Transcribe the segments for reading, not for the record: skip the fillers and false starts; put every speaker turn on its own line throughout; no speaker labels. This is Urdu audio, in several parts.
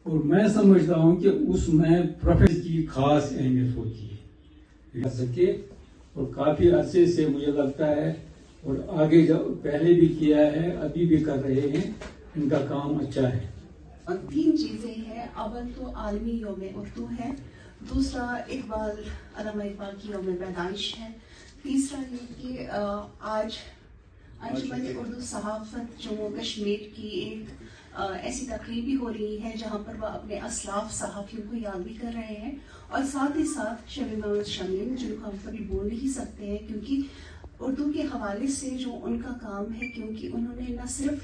اور میں سمجھتا ہوں کہ اس میں پروفیسر کی خاص اہمیت ہوتی ہے اور کافی عرصے سے مجھے لگتا ہے اور آگے پہلے بھی کیا ہے ابھی بھی کر رہے ہیں، ان کا کام اچھا ہے۔
اور 3 چیزیں ہیں، اول تو عالمی یوم اردو ہے، دوسرا علامہ اقبال کی یوم پیدائش ہے، تیسرا یہ کہ آج انجمن اردو صحافت جموں کشمیر کی ایک ایسی تقریب بھی ہو رہی ہے جہاں پر وہ اپنے اسلاف صحافیوں کو یاد بھی کر رہے ہیں، اور ساتھ ہی ساتھ شبیر محمد شمیم جن کو ہم کبھی بول نہیں سکتے ہیں، کیونکہ اردو کے حوالے سے جو ان کا کام ہے، کیونکہ انہوں نے نہ صرف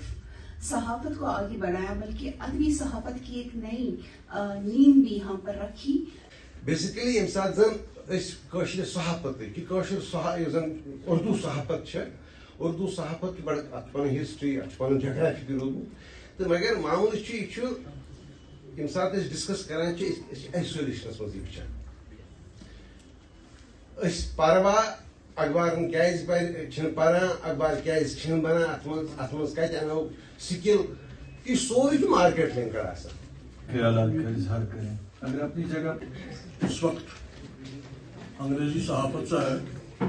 صحافت کو آگے بڑھایا بلکہ ادبی صحافت کی ایک نئی نیم بھی یہاں پر رکھی۔
بیسیکلی یم سات زن صحافت زن اردو صحافت ہے، اردو صحافت بڑا ات پن ہسٹری ات پن جغرافی تہ روٗدمُت تو مگر معموٗلی یہ یم سات ڈسکس کران آئسولیشنس مز وچان پروا اخبارن کیٛازِ چھِنہٕ پران، اخبار کیٛازِ چھِنہٕ بنان، ات مز کتہِ انو سکل، یہ سورُے چھُ مارکیٹ لنکڈ آسان۔
خیالات کا اظہار کریں اگر اپنی جگہ۔
اس وقت انگریزی صحافت سے ہے،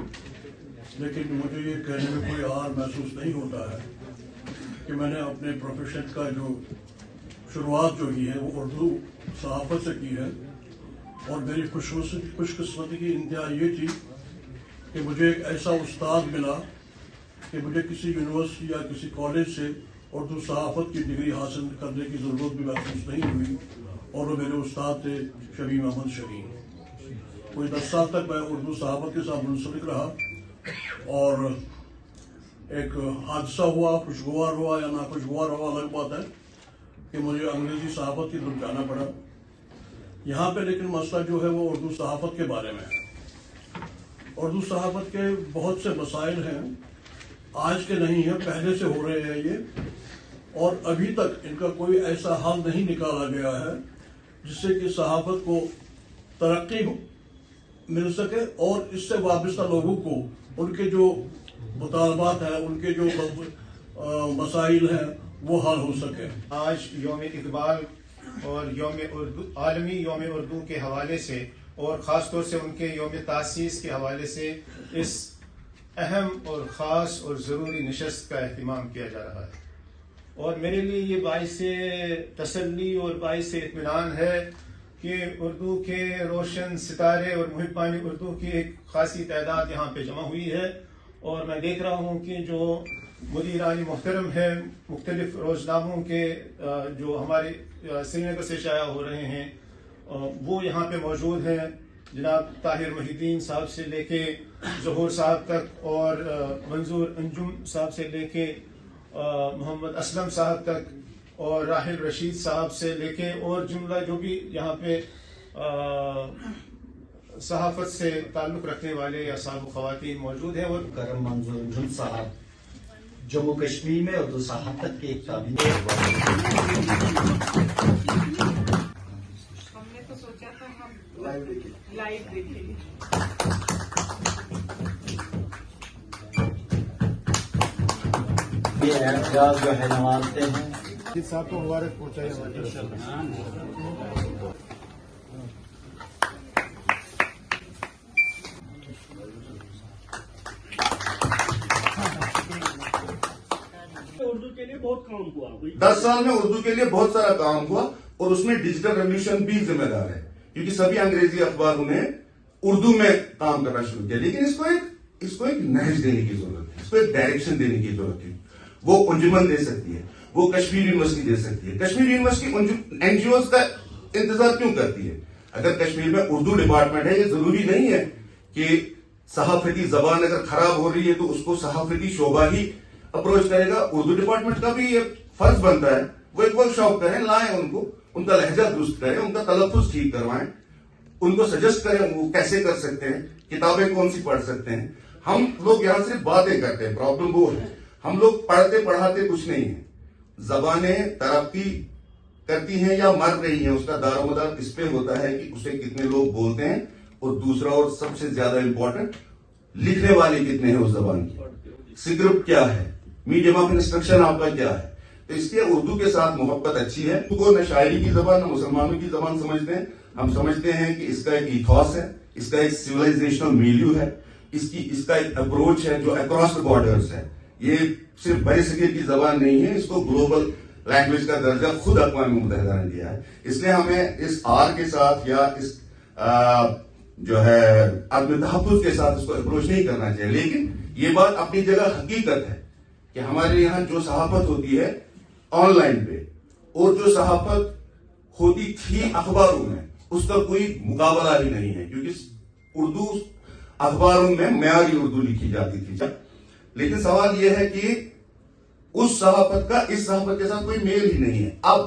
لیکن مجھے یہ کہنے میں کوئی عار محسوس نہیں ہوتا ہے کہ میں نے اپنے پروفیشن کا جو شروعات جو کی ہے وہ اردو صحافت سے کی ہے، اور میری خوش قسمتی کی انتہا یہ تھی کہ مجھے ایک ایسا استاد ملا کہ مجھے کسی یونیورسٹی یا کسی کالج سے اردو صحافت کی ڈگری حاصل کرنے کی ضرورت بھی محسوس نہیں ہوئی، اور وہ میرے استاد تھے شبیر محمد شمیم۔ کوئی 10 سال تک میں اردو صحافت کے ساتھ منسلک رہا، اور ایک حادثہ ہوا، خوشگوار ہوا یا ناخوشگوار ہوا الگ بات ہے کہ مجھے انگریزی صحافت کی طرف جانا پڑا۔ یہاں پہ لیکن مسئلہ جو ہے وہ اردو صحافت کے بارے میں ہے۔ اردو صحافت کے بہت سے مسائل ہیں، آج کے نہیں ہیں، پہلے سے ہو رہے ہیں یہ، اور ابھی تک ان کا کوئی ایسا حل نہیں نکالا گیا ہے جس سے کہ صحافت کو ترقی مل سکے اور اس سے وابستہ لوگوں کو ان کے جو مطالبات ہیں، ان کے جو مسائل ہیں وہ حل ہو سکے۔
آج یوم اقبال اور عالمی یوم اردو کے حوالے سے، اور خاص طور سے ان کے یوم تاسیس کے حوالے سے اس اہم اور خاص اور ضروری نشست کا اہتمام کیا جا رہا ہے، اور میرے لیے یہ باعث تسلی اور باعث اطمینان ہے کہ اردو کے روشن ستارے اور محبان اردو کی ایک خاصی تعداد یہاں پہ جمع ہوئی ہے، اور میں دیکھ رہا ہوں کہ جو مدیران محترم ہیں مختلف روزناموں کے جو ہمارے سری نگر سے شائع ہو رہے ہیں وہ یہاں پہ موجود ہیں، جناب طاہر محی الدین صاحب سے لے کے ظہور صاحب تک، اور منظور انجم صاحب سے لے کے محمد اسلم صاحب تک، اور راحل رشید صاحب سے لے کے اور جملہ جو بھی یہاں پہ صحافت سے تعلق رکھنے والے یا صاحب و خواتین موجود ہیں۔ اور
کرم منظور انجم صاحب جموں کشمیر میں اردو صحافت کے ایک تابع
ہم نے تو سوچا تھا ہم لائیو دیکھیں گے۔
یہ اعزاز جو ہے نوازتے ہیں
صاحب کو مبارک پہنچائے ہماری طرف سے۔
اردو کے لیے بہت کام ہوا،
10 سال میں اردو کے لیے بہت سارا کام ہوا، اور اس میں ڈیجیٹل ریولیوشن بھی ذمہ دار ہے، کیونکہ سبھی انگریزی اخباروں نے اردو میں کام کرنا شروع کیا، لیکن اس کو ایک نہج دینے کی ضرورت ہے، اس کو ایک ڈائریکشن دینے کی ضرورت ہے۔ وہ انجمن دے سکتی ہے، وہ کشمیر یونیورسٹی دے سکتی ہے۔ Kashmir university N G Os کا انتظار کیوں کرتی ہے؟ اگر کشمیر میں اردو ڈپارٹمنٹ ہے، یہ ضروری نہیں ہے کہ صحافتی زبان اگر خراب ہو رہی ہے تو اس کو صحافتی شعبہ ہی اپروچ کرے گا۔ اردو ڈپارٹمنٹ کا بھی یہ فرض بنتا ہے وہ ایک ورک شاپ کریں، لائیں ان کو، ان کا لہجہ درست کریں، ان کا تلفظ ٹھیک کروائیں، ان کو سجیسٹ کریں وہ کیسے کر سکتے ہیں، کتابیں کون سی پڑھ سکتے ہیں۔ ہم لوگ یہاں صرف باتیں کرتے ہیں، پرابلم وہ ہے ہم لوگ پڑھتے پڑھاتے کچھ نہیں ہیں۔ زبانیں ترقی کرتی ہیں یا مر رہی ہیں، اس کا دار و مدار اس پہ ہوتا ہے کہ اسے کتنے لوگ بولتے ہیں، اور دوسرا اور سب سے زیادہ امپورٹنٹ لکھنے والے کتنے ہیں اس زبان کی، اسکرپٹ کیا ہے، میڈیم آف انسٹرکشن آپ کا کیا ہے۔ تو اس لیے اردو کے ساتھ محبت اچھی ہے. کو نہ شاعری کی زبان نہ مسلمانوں کی زبان سمجھتے ہیں. ہم سمجھتے ہیں کہ اس کا ایک ایتھوس ہے, اس کا ایک سویلائزیشنل میلیو ہے, اس کا ایک اپروچ ہے جو اکراس دا بارڈرز ہے. یہ صرف بر صغیر کی زبان نہیں ہے, اس کو گلوبل لینگویج کا درجہ خود اقوام متحدہ نے دیا ہے. اس لیے ہمیں اس آر کے ساتھ یا اس جو ہے عدم تحفظ کے ساتھ اس کو اپروچ نہیں کرنا چاہیے. لیکن یہ بات اپنی جگہ حقیقت ہے کہ ہمارے یہاں جو صحافت ہوتی ہے آن لائن پہ اور جو صحافت ہوتی تھی اخباروں میں, اس کا کوئی مقابلہ ہی نہیں ہے, کیونکہ اردو اخباروں میں معیاری اردو لکھی جاتی تھی. لیکن سوال یہ ہے کہ اس صحافت کا اس صحافت کے ساتھ کوئی میل ہی نہیں ہے. اب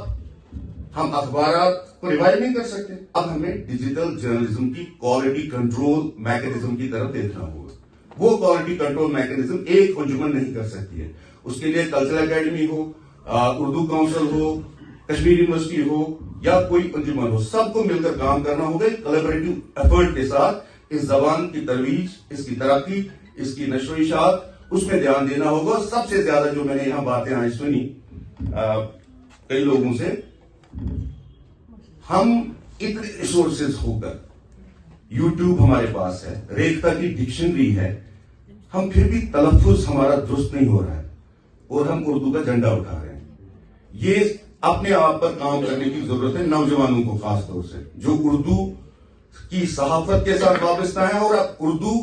ہم اخبارات کو ریوائو نہیں کر سکتے. اب ہمیں ڈیجیٹل جرنلزم کی کوالٹی کنٹرول میکینزم کی طرف دیکھنا ہوگا. وہ کوالٹی کنٹرول میکینزم ایک انجمن نہیں کر سکتی ہے. اس کے لیے کلچرل اکیڈمی ہو, اردو کونسل ہو, کشمیر یونیورسٹی ہو یا کوئی انجمن ہو, سب کو مل کر کام کرنا ہوگا کولیبریٹو ایفرٹ کے ساتھ. اس زبان کی ترویج, اس کی ترقی, اس کی نشر و اشاعت, اس میں دھیان دینا ہوگا. سب سے زیادہ جو میں نے یہاں باتیں آج سنی کئی لوگوں سے, ہم اتنے ریسورسز ہو کر, یوٹیوب ہمارے پاس ہے, ریختہ کی ڈکشنری ہے, ہم پھر بھی تلفظ ہمارا درست نہیں ہو رہا ہے اور ہم اردو کا جھنڈا اٹھا رہے ہیں. یہ اپنے آپ پر کام کرنے کی ضرورت ہے, نوجوانوں کو خاص طور سے جو اردو کی صحافت کے ساتھ وابستہ ہیں اور اردو